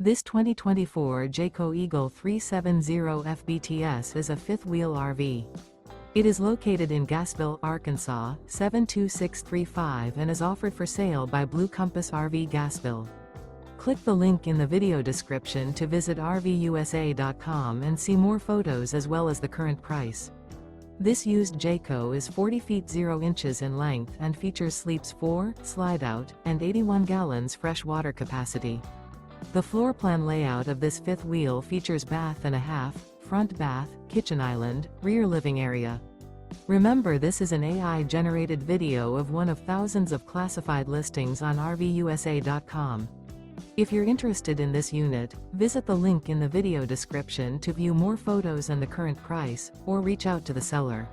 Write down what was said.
This 2024 Jayco Eagle 370 FBTS is a fifth-wheel RV. It is located in Gassville, Arkansas, 72635 and is offered for sale by Blue Compass RV Gassville. Click the link in the video description to visit RVUSA.com and see more photos as well as the current price. This used Jayco is 40 feet 0 inches in length and features sleeps 4, slide-out, and 81 gallons fresh water capacity. The floor plan layout of this fifth wheel features bath and a half, front bath, kitchen island, rear living area. Remember, this is an AI-generated video of one of thousands of classified listings on RVUSA.com. If you're interested in this unit, visit the link in the video description to view more photos and the current price, or reach out to the seller.